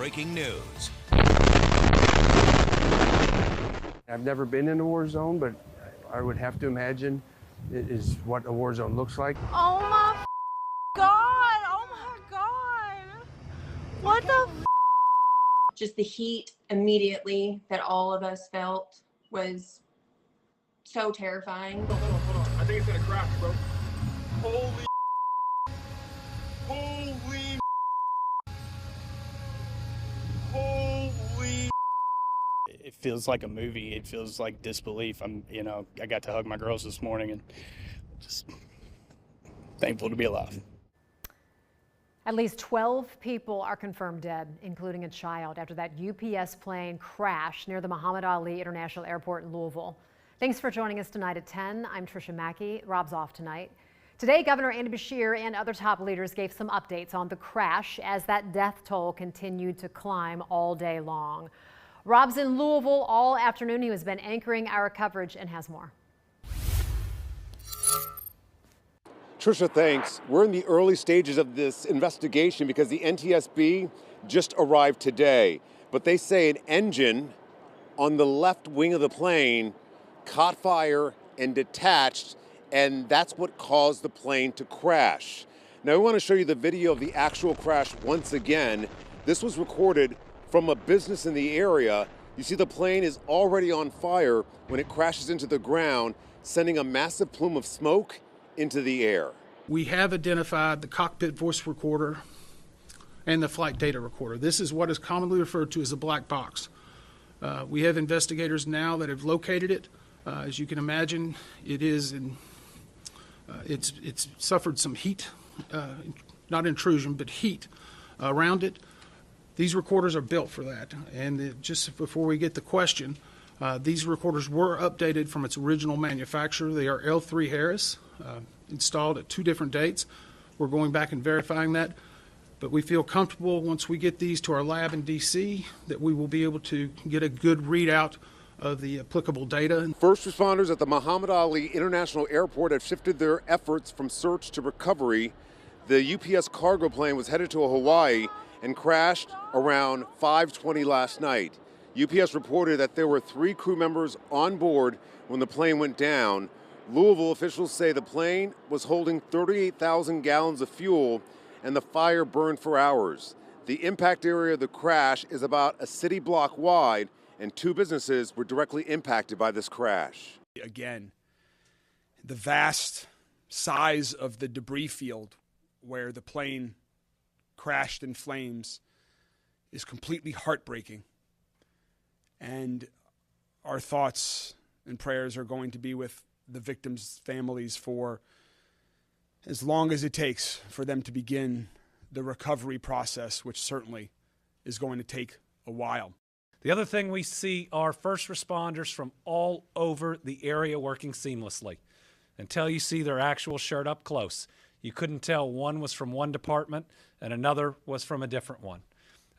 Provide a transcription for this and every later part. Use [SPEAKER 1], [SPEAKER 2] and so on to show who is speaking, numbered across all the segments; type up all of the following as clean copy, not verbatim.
[SPEAKER 1] breaking news.
[SPEAKER 2] I've never been in a war zone, but I would have to imagine it is what a war zone looks like.
[SPEAKER 3] Oh my God! Oh my God! What the?
[SPEAKER 4] Just the heat immediately that all of us felt was so terrifying.
[SPEAKER 5] Hold on. I think it's gonna crash, bro. Holy.
[SPEAKER 6] It feels like a movie. It feels like disbelief. I got to hug my girls this morning and just thankful to be alive.
[SPEAKER 7] At least 12 people are confirmed dead, including a child, after that UPS plane crashed near the Muhammad Ali International Airport in Louisville. Thanks for joining us tonight at 10. I'm Tricia Mackey. Rob's off tonight. Today, Governor Andy Beshear and other top leaders gave some updates on the crash as that death toll continued to climb all day long. Rob's in Louisville all afternoon. He has been anchoring our coverage and has more.
[SPEAKER 8] Tricia, thanks. We're in the early stages of this investigation because the NTSB just arrived today. But they say an engine on the left wing of the plane caught fire and detached, and that's what caused the plane to crash. Now, we want to show you the video of the actual crash once again. This was recorded from a business in the area. You see the plane is already on fire when it crashes into the ground, sending a massive plume of smoke into the air.
[SPEAKER 9] We have identified the cockpit voice recorder and the flight data recorder. This is what is commonly referred to as a black box. We have investigators now that have located it. As you can imagine, it's suffered some heat, not intrusion, but heat around it. These recorders are built for that. And just before we get the question, these recorders were updated from its original manufacturer. They are L3 Harris, installed at 2 different dates. We're going back and verifying that. But we feel comfortable once we get these to our lab in D.C. that we will be able to get a good readout of the applicable data.
[SPEAKER 8] First responders at the Muhammad Ali International Airport have shifted their efforts from search to recovery. The UPS cargo plane was headed to Hawaii and crashed around 5:20 last night. UPS reported that there were 3 crew members on board when the plane went down. Louisville officials say the plane was holding 38,000 gallons of fuel and the fire burned for hours. The impact area of the crash is about a city block wide, and 2 businesses were directly impacted by this crash.
[SPEAKER 10] Again, the vast size of the debris field where the plane crashed in flames is completely heartbreaking. And our thoughts and prayers are going to be with the victims' families for as long as it takes for them to begin the recovery process, which certainly is going to take a while.
[SPEAKER 11] The other thing we see are first responders from all over the area working seamlessly. Until you see their actual shirt up close, you couldn't tell one was from one department and another was from a different one.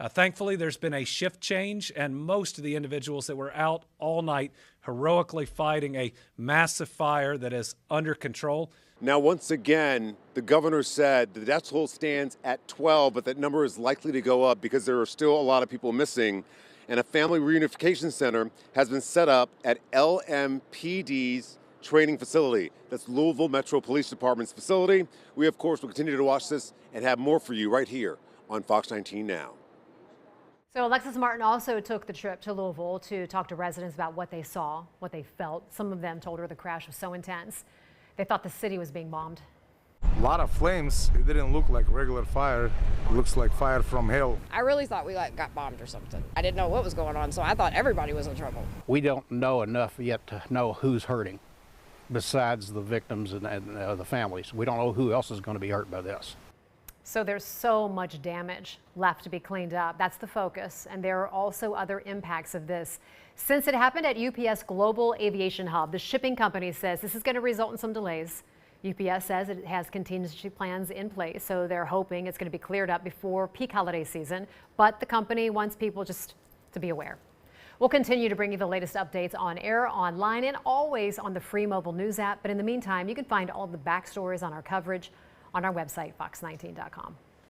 [SPEAKER 11] Thankfully, there's been a shift change, and most of the individuals that were out all night heroically fighting a massive fire that is under control.
[SPEAKER 8] Now, once again, the governor said the death toll stands at 12, but that number is likely to go up because there are still a lot of people missing. And a family reunification center has been set up at LMPD's training facility. That's Louisville Metro Police Department's facility. We, of course, will continue to watch this and have more for you right here on Fox 19 Now.
[SPEAKER 7] So Alexis Martin also took the trip to Louisville to talk to residents about what they saw, what they felt. Some of them told her the crash was so intense, they thought the city was being bombed.
[SPEAKER 12] A lot of flames. It didn't look like regular fire. It looks like fire from hell.
[SPEAKER 13] I really thought we got bombed or something. I didn't know what was going on, so I thought everybody was in trouble.
[SPEAKER 14] We don't know enough yet to know who's hurting besides the victims and the families. We don't know who else is going to be hurt by this.
[SPEAKER 7] So there's so much damage left to be cleaned up. That's the focus. And there are also other impacts of this. Since it happened at UPS Global Aviation Hub, the shipping company says this is going to result in some delays. UPS says it has contingency plans in place, so they're hoping it's going to be cleared up before peak holiday season. But the company wants people just to be aware. We'll continue to bring you the latest updates on air, online, and always on the free mobile news app. But in the meantime, you can find all the backstories on our coverage on our website, fox19.com.